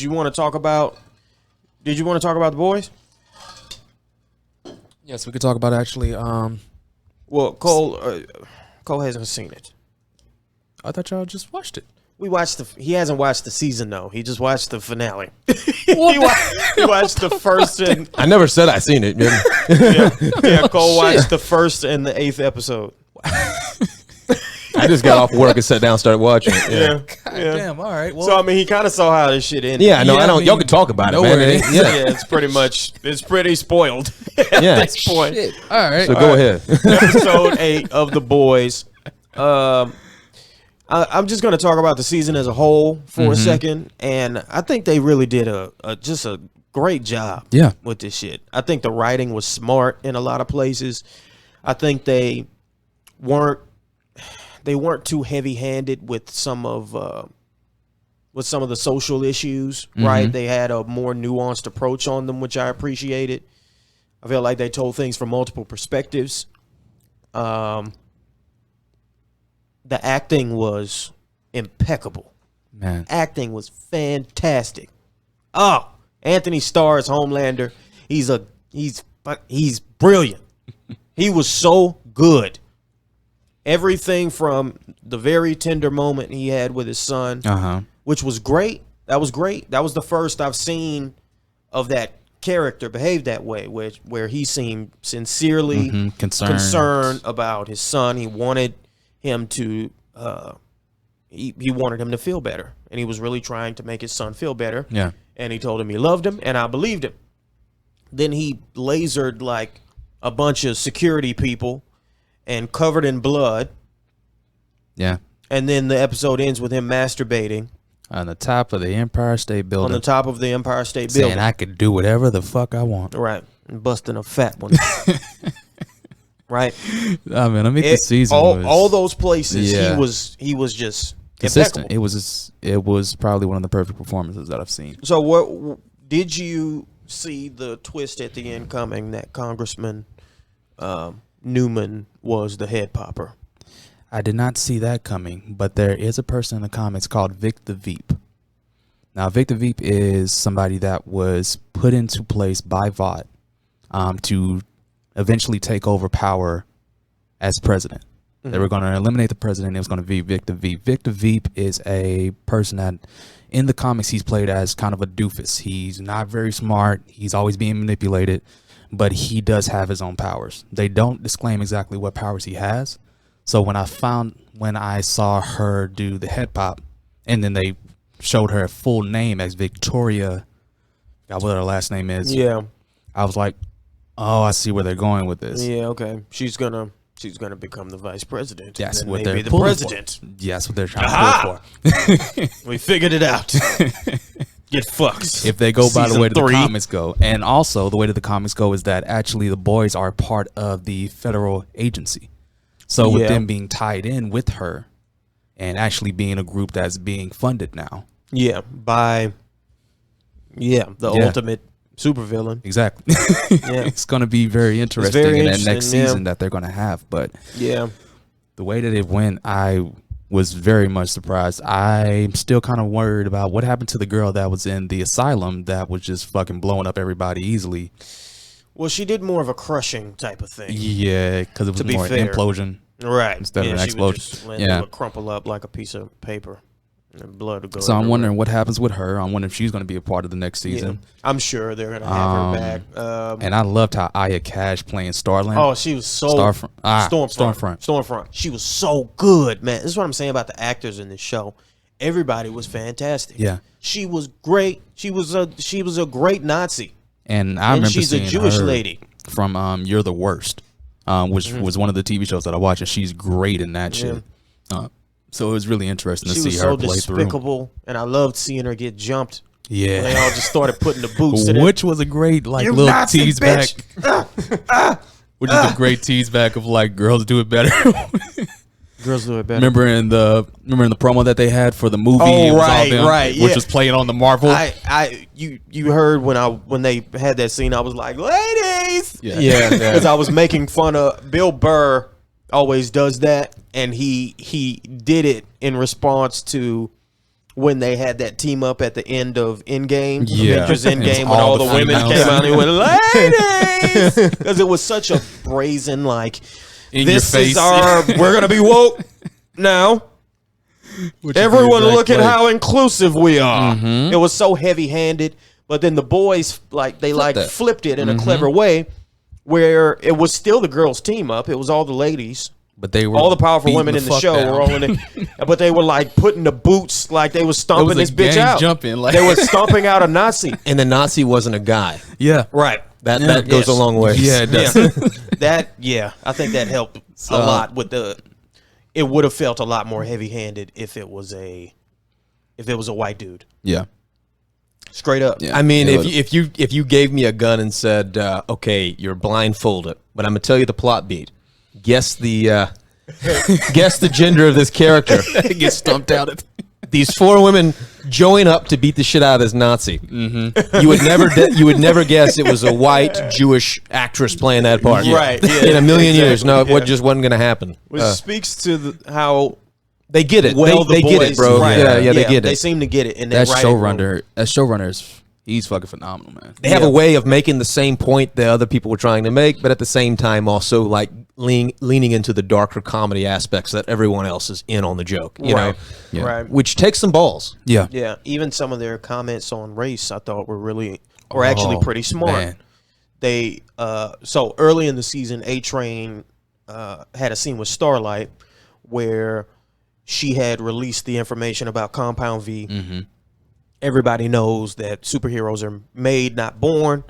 you want to talk about? Did you want to talk about The Boys? Yes, we could talk about it actually. Well, Cole hasn't seen it. I thought y'all just watched it. We watched he hasn't watched the season though. He just watched the finale. he watched the first and I never said I seen it. yeah. Cole watched the first and the 8th episode. I just got off work and sat down and started watching it. Yeah. God damn. All right. Well, So I mean, he kind of saw how this shit ended. Yeah, I know. Yeah, I mean, y'all can talk about it, no man. worries. Yeah, it's pretty spoiled at Yeah. this point. shit. All right. So go ahead. Episode 8 of The Boys. I'm just going to talk about the season as a whole for a second, and I think they really did just a great job. Yeah. With this shit. I think the writing was smart in a lot of places. I think they weren't too heavy-handed with some of the social issues, right? They had a more nuanced approach on them, which I appreciated. I felt like they told things from multiple perspectives. The acting was impeccable. Man. Acting was fantastic. Oh, Anthony Starr as Homelander. He's brilliant. He was so good. Everything from the very tender moment he had with his son, which was great. That was great. That was the first I've seen of that character behave that way, where he seemed sincerely concerned about his son. He wanted him to he wanted him to feel better, and he was really trying to make his son feel better. Yeah. And he told him he loved him, and I believed him. Then he lasered like a bunch of security people and covered in blood. Yeah. And then the episode ends with him masturbating On the top of the Empire State Building. on the top of the Empire State saying Building. I could do whatever the fuck I want. Right. And busting a fat one. Right. I mean, I mean, the season was all those places Yeah. he was just consistent. impeccable. It was probably one of the perfect performances that I've seen. So what did you see the twist at the end coming that Congressman Newman was the head popper? I did not see that coming, but there is a person in the comics called Vic the Veep. Now, Vic the Veep is somebody that was put into place by Vought to eventually take over power as president. They were going to eliminate the president. It was going to be Vic the Veep. Vic the Veep is a person that, in the comics, he's played as kind of a doofus. He's not very smart. He's always being manipulated, but he does have his own powers. They don't disclaim exactly what powers he has. So when I saw her do the head pop, and then they showed her full name as Victoria, what her last name is. Yeah. I was like, oh, I see where they're going with this. Yeah, okay. She's gonna become the vice president. That's and what then they're the pulling president. for. Yeah, that's what they're trying to pull for. We figured it out. Get fucked. If they go by the Season way that the 3. comics go. And also the way that the comics go is that actually the boys are part of the federal agency. So with them being tied in with her and actually being a group that's being funded now. Yeah, by ultimate supervillain. Exactly. Yeah. It's going to be very interesting very in that interesting, next season that they're going to have. But Yeah. the way that it went, I was very much surprised. I'm still kind of worried about what happened to the girl that was in the asylum that was just fucking blowing up everybody easily. Well, she did more of a crushing type of thing. Yeah, because it was To be more an fair. implosion. Right. Instead of an she explosion. would just let it crumple up like a piece of paper. And blood would go So I'm everywhere. wondering what happens with her. I'm wondering if she's going to be a part of the next season. I'm sure they're gonna have her back. And I loved how Aya Cash playing Starling. Oh, she was so Stormfront. She was so good, man. This is what I'm saying about the actors in this show. Everybody was fantastic. Yeah. She was great. She was a great Nazi. And I remember she's a seeing Jewish her lady from You're the Worst, which was one of the TV shows that I watched, and she's great in that shit. So it was really interesting to see her play through. She was so despicable, and I loved seeing her get jumped. Yeah. They all just started putting the boots to them. Which was a great little Nazi tease bitch. back. Which is a great tease back of like girls do it better. Girls do it better. Remember in the promo that they had for the movie? Oh, it was all right, them, right, which yeah. was playing on the Marvel. You heard when they had that scene, I was like, ladies, Yeah. because I was making fun of Bill Burr. Always does that, and he did it in response to when they had that team up at the end of Endgame, Yeah. Avengers And Endgame, it's when all the all the women females. came out and went, ladies, because it was such a brazen like, In this your face. is our, we're gonna be woke now. Which is Everyone the look at exact how inclusive we are. Mhm. It was so heavy-handed, but then the boys flipped it in a clever way, where it was still the girls' team up. It was all the ladies. But they were All the powerful beating women in the fuck show down. were all in it, but they were like putting the boots, like they was stomping It was this a bitch gang out. jumping, like- They were stomping out a Nazi. And the Nazi wasn't a guy. Yeah. Right. That goes a long way. Yeah, it does. Yeah. I think that helped a lot with the. It would have felt a lot more heavy-handed if it was a white dude. Yeah. Straight up. Yeah. I mean, It if you gave me a gun and said, "Okay, you're blindfolded, but I'm gonna tell you the plot beat. Guess the guess the gender of this character." It gets stumped out. These 4 women join up to beat the shit out of this Nazi. Mm-hmm. You would never guess it was a white Jewish actress playing that part. Right, yeah, In a million years, exactly, no, yeah. it just wasn't gonna happen. Which speaks to how They get it. well they the get boys, it, bro. right. Yeah, they get They it. seem to get it. And That showrunner is he's fucking phenomenal, man. They have a way of making the same point that other people were trying to make, but at the same time also like leaning into the darker comedy aspects that everyone else is in on the joke, you Right. know, Yeah. Right. which takes some balls. Yeah. Yeah, even some of their comments on race, I thought were actually pretty smart. Man. They so early in the season, A-Train had a scene with Starlight where she had released the information about Compound V. Mm-hmm. Everybody knows that superheroes are made, not born.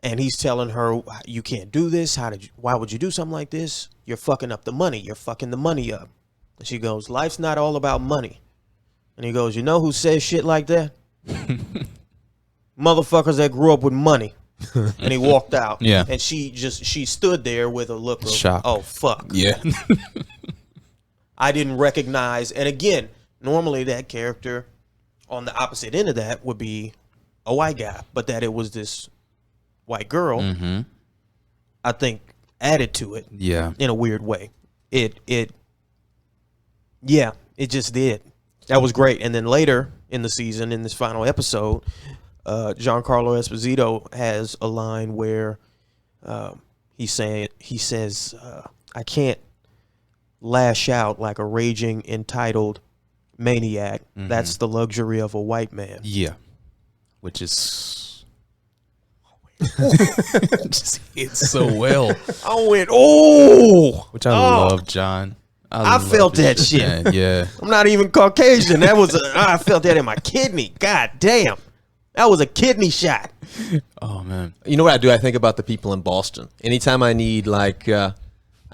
And he's telling her, "You can't do this. Why would you do something like this? You're fucking up the money. You're fucking the money up." And she goes, "Life's not all about money." And he goes, "You know who says shit like that? Motherfuckers that grew up with money." And he walked out. Yeah. And she stood there with a look of Shock. oh fuck. Yeah. I didn't recognize, and again, normally that character on the opposite end of that would be a white guy, but that it was this white girl, Mm-hmm. I think added to it Yeah. in a weird way. It just did. That was great. And then later in the season, in this final episode, Giancarlo Esposito has a line where he says, "I can't lash out like a raging, entitled maniac. Mm-hmm. That's the luxury of a white man." Yeah. Which is just hits so well. I went, oh, Which I love, John. I love felt this that shit. man. Yeah. I'm not even Caucasian. I felt that in my kidney. God damn. That was a kidney shot. Oh man. You know what I do? I think about the people in Boston. Anytime I need I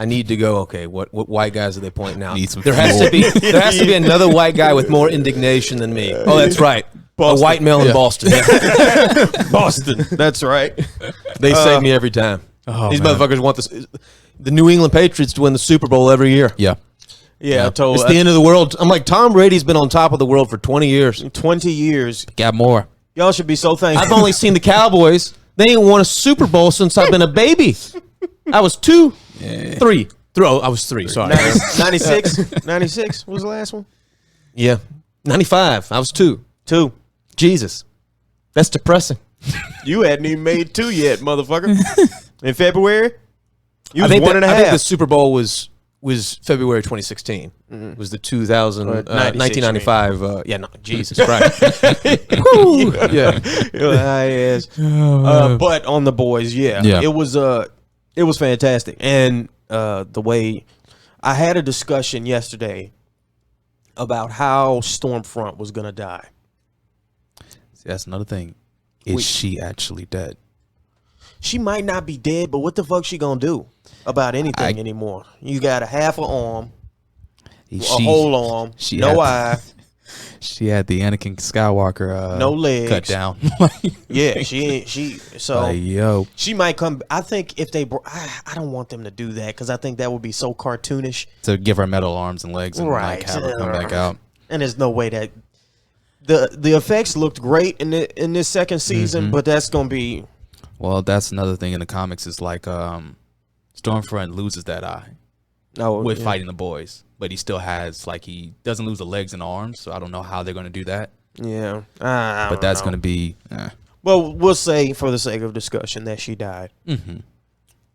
need to go, okay, what white guys are they pointing out? Need some There has to be another white guy with more indignation than me. Oh, that's right. Boston. A white male in Yeah. Boston. Boston. That's right. They save me every time. Oh, These man. motherfuckers want the New England Patriots to win the Super Bowl every year. Yeah. Yeah, I told It's the end of the world. I'm like, Tom Brady's been on top of the world for 20 years. 20 years. Got more. Y'all should be so thankful. I've only seen the Cowboys. They ain't won a Super Bowl since I've been a baby. I was 2, 3. I was 3, sorry. 96? 96 was the last one? Yeah. 95. I was 2. 2. Jesus. That's depressing. You hadn't even made 2 yet, motherfucker. In February? You was I think 1.5. I think the Super Bowl was February 2016. It was the 1995. Yeah, no, Jesus Christ. Woo. Yeah. Yes. But on the boys, yeah. Yeah. It was fantastic. And the way I had a discussion yesterday about how Stormfront was going to die. See, that's another thing. Is she actually dead? She might not be dead, but what the fuck she going to do about anything anymore? You got a half an arm, a whole arm, no eye. She had the Anakin Skywalker No legs. cut down. Yeah, she so Like, yo. she might come. I think if they, I don't want them to do that because I think that would be so cartoonish. To give her metal arms and legs and Right. like have her come back out. And there's no way that the effects looked great in this second season, but that's gonna be Well, that's another thing in the comics is like Stormfront loses that eye. with fighting the boys. But he still has, like, he doesn't lose the legs and arms, so I don't know how they're going to do that. Yeah. But that's going to be... Well, we'll say, for the sake of discussion, that she died. Mm-hmm.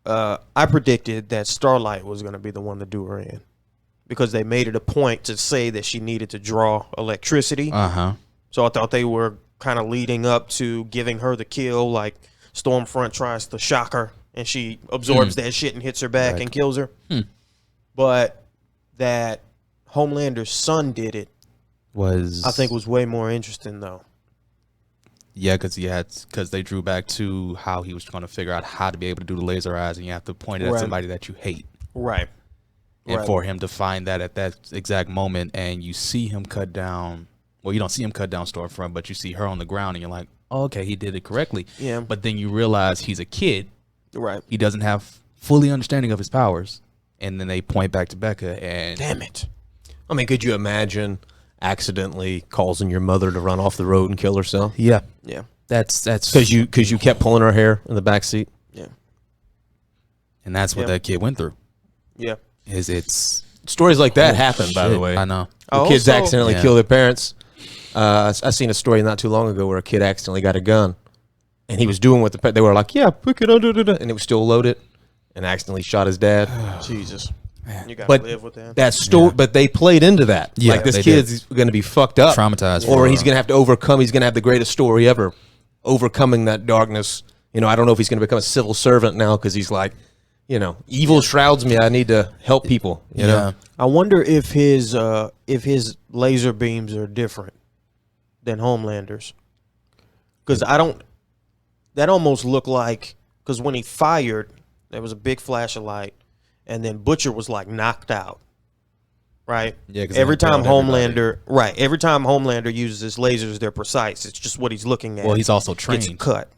I predicted that Starlight was going to be the one to do her in. Because they made it a point to say that she needed to draw electricity. Uh-huh. So I thought they were kind of leading up to giving her the kill, like Stormfront tries to shock her, and she absorbs that shit and hits her back and kills her. But that Homelander's son did it, I think was way more interesting, though. Yeah, because they drew back to how he was going to figure out how to be able to do the laser eyes, and you have to point it at somebody that you hate. Right. And for him to find that at that exact moment, and you see him cut down, well, you don't see him cut down Stormfront, but you see her on the ground, and you're like, oh, okay, he did it correctly. Yeah. But then you realize he's a kid. Right. He doesn't have fully understanding of his powers. And then they point back to Becca, and... Damn it. I mean, could you imagine accidentally causing your mother to run off the road and kill herself? Yeah. Yeah. That's... Because you kept pulling her hair in the back seat? Yeah. And that's what that kid went through. Yeah. It's stories like that happen, by the way. I know. Kids accidentally kill their parents. I seen a story not too long ago where a kid accidentally got a gun, and he was doing what they were like, yeah, pick it up, and it was still loaded, and accidentally shot his dad. Jesus. You gotta live with that. That story, but they played into that. Yeah, like this kid's going to be fucked up, traumatized, or he's going to have to overcome. He's going to have the greatest story ever, overcoming that darkness. You know, I don't know if he's going to become a civil servant now because he's like, you know, evil shrouds me. I need to help people. You know, I wonder if his laser beams are different than Homelander's, because that almost looked like, because when he fired, there was a big flash of light, and then Butcher was like knocked out. Right. Yeah. Every time Homelander uses his lasers, they're precise. It's just what he's looking at. Well, he's also trained. It's cut.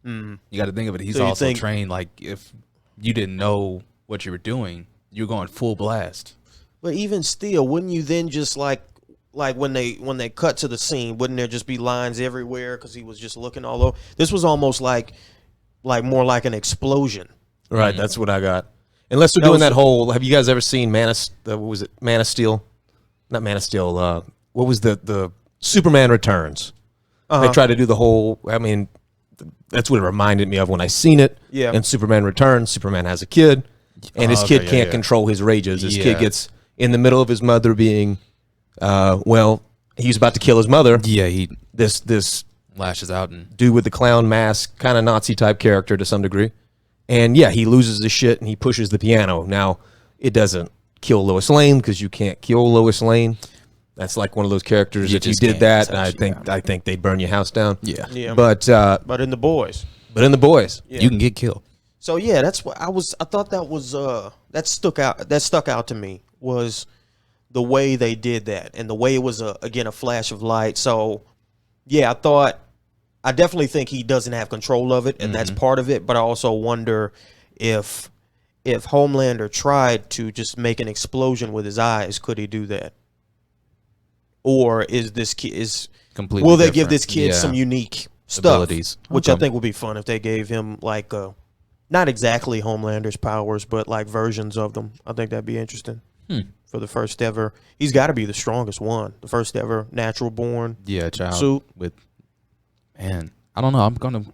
You got to think of it. He's also trained. Like, if you didn't know what you were doing, you're going full blast. But even still, wouldn't you then just like when they cut to the scene, wouldn't there just be lines everywhere because he was just looking all over? This was almost like more like an explosion. Right. That's what I got. Unless they're doing that whole. Have you guys ever seen Man of Steel? Not Man of Steel. What was the Superman Returns? They try to do the whole. I mean, that's what it reminded me of when I seen it. Yeah. And Superman Returns. Superman has a kid, and his kid can't control his rages. His kid gets in the middle of his mother being, he's about to kill his mother. Yeah. This lashes out and dude with the clown mask, kind of Nazi type character to some degree. And yeah, he loses his shit and he pushes the piano. Now, it doesn't kill Lois Lane because you can't kill Lois Lane. That's like one of those characters. If you did that, I think they'd burn your house down. Yeah. But in the boys. You can get killed. So yeah, that's what I thought that was that stuck out to me, was the way they did that and the way it was again a flash of light. So yeah, I definitely think he doesn't have control of it, and that's part of it. But I also wonder if Homelander tried to just make an explosion with his eyes, could he do that? Or is this kid completely? Will they give this kid some unique abilities, which I think would be fun if they gave him like not exactly Homelander's powers, but like versions of them. I think that'd be interesting for the first ever. He's got to be the strongest one, the first ever natural born child suit with. Man, I don't know.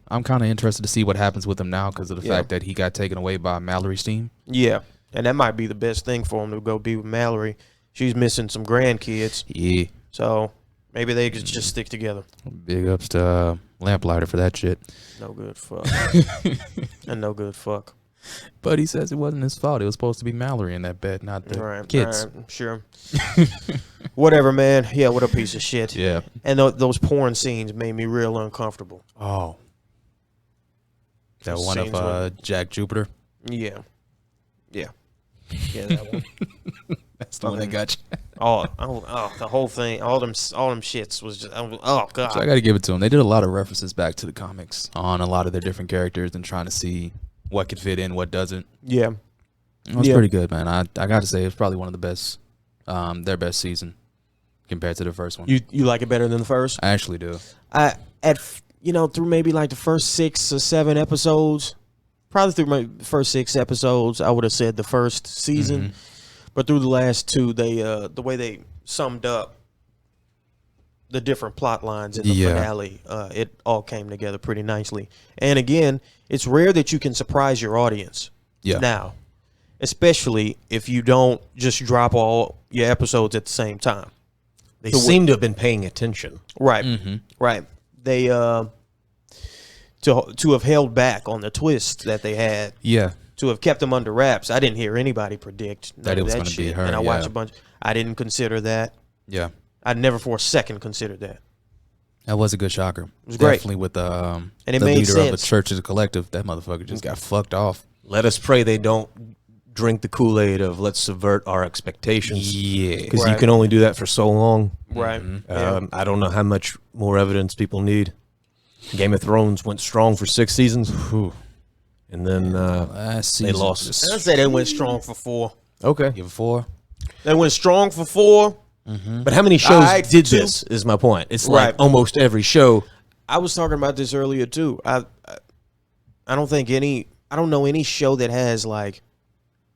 I'm kind of interested to see what happens with him now because of the fact that he got taken away by Mallory's team. Yeah, and that might be the best thing for him to go be with Mallory. She's missing some grandkids. Yeah. So maybe they could just stick together. Big ups to Lamplighter for that shit. No good fuck. And no good fuck. But he says it wasn't his fault. It was supposed to be Mallory in that bed, not the kids. Right, sure. Whatever, man. Yeah, what a piece of shit. Yeah. And those porn scenes made me real uncomfortable. Oh. That Those one scenes of Jack Jupiter? Yeah. Yeah. Yeah, that one. That's the one that got you. The whole thing, all them shits was just, oh god. So I got to give it to them. They did a lot of references back to the comics on a lot of their different characters and trying to see what could fit in, what doesn't. Yeah. It was pretty good, man. I got to say, it's probably one of the best, their best season compared to the first one. You like it better than the first? I actually do. Through maybe like the first 6 or 7 episodes, probably through my first 6 episodes. I would have said the first season, but through the last 2, they the way they summed up the different plot lines in the finale, it all came together pretty nicely. And again, it's rare that you can surprise your audience now, especially if you don't just drop all your episodes at the same time. They seem to have been paying attention. Right, right. They to have held back on the twist that they had. Yeah. To have kept them under wraps. I didn't hear anybody predict that it was going to be her. And I watched a bunch. I didn't consider that. Yeah. I never for a second considered that. That was a good shocker. It was great. Definitely with the and it the made leader sense. of the church as a collective. That motherfucker just got fucked off. Let us pray they don't drink the Kool-Aid of let's subvert our expectations. Yeah. Because you can only do that for so long. Right. I don't know how much more evidence people need. Game of Thrones went strong for 6 seasons. And then they lost. I'd say they went strong for 4. Okay. Give it 4. They went strong for 4. But how many shows did 2. this is my point. It's like almost every show. I was talking about this earlier too. I don't know any show that has like,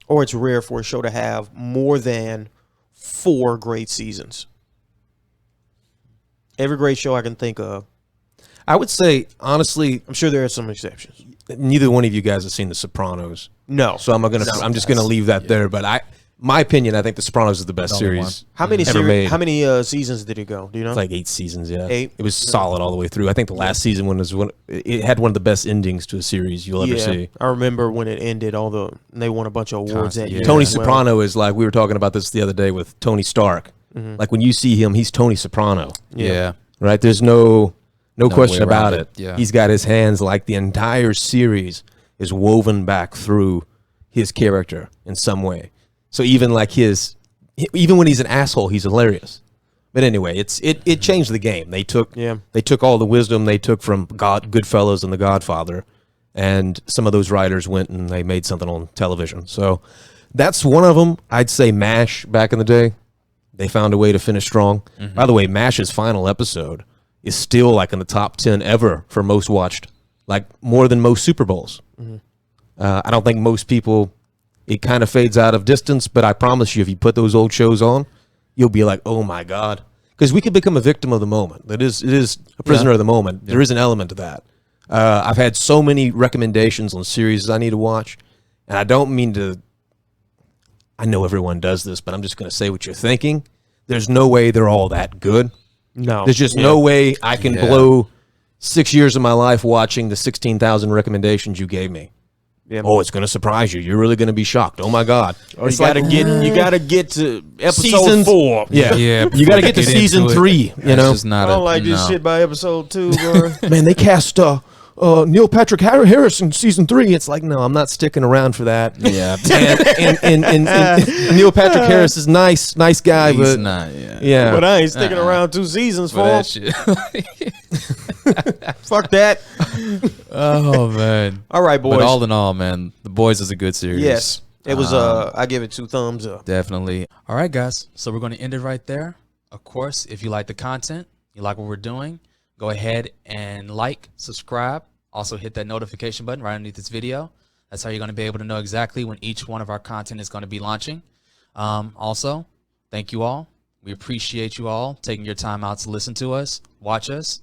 or it's rare for a show to have more than 4 great seasons. Every great show I can think of. I would say, honestly, I'm sure there are some exceptions. Neither one of you guys have seen The Sopranos. No. So I'm just gonna leave that there. But my opinion, I think The Sopranos is the best series. How many ever made. How many seasons did it go? Do you know? It's like 8 seasons. Yeah, 8. It was solid all the way through. I think the last season it had one of the best endings to a series you'll ever see. I remember when it ended. They won a bunch of awards that year. Tony Soprano is like, we were talking about this the other day with Tony Stark. Like when you see him, he's Tony Soprano. Yeah. Right. There's no question about it. Yeah. He's got his hands like the entire series is woven back through his character in some way. So even when he's an asshole, he's hilarious. But anyway, it changed the game. They took all the wisdom they took from Goodfellas and The Godfather, and some of those writers went and they made something on television. So that's one of them. I'd say MASH back in the day. They found a way to finish strong. By the way, MASH's final episode is still like in the top 10 ever for most watched, like more than most Super Bowls. I don't think most people, it kind of fades out of distance, but I promise you, if you put those old shows on, you'll be like, oh my God. Because we could become a victim of the moment. It is a prisoner of the moment. Yeah. There is an element to that. I've had so many recommendations on series I need to watch, and I don't mean to, I know everyone does this, but I'm just going to say what you're thinking. There's no way they're all that good. No. There's just no way I can blow 6 years of my life watching the 16,000 recommendations you gave me. Yeah. Oh, it's going to surprise you. You're really going to be shocked. Oh my God! Oh, you gotta get to episode 4. Yeah, you got to get to season 3. You know, I don't like this shit by episode 2, bro. Man, they cast Neil Patrick Harris in season 3. It's like, no, I'm not sticking around for that. Yeah, and Neil Patrick Harris is nice guy, he's but not. Yeah, but I ain't sticking around 2 seasons for that shit. Fuck that. Oh man. All right, boys. But all in all, man, The Boys is a good series. Yes, it was. I give it 2 thumbs up. Definitely. All right, guys. So we're going to end it right there. Of course, if you like the content, you like what we're doing, go ahead and like, subscribe. Also hit that notification button right underneath this video. That's how you're going to be able to know exactly when each one of our content is going to be launching. Also, thank you all. We appreciate you all taking your time out to listen to us, watch us.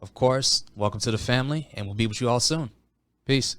Of course, welcome to the family, and we'll be with you all soon. Peace.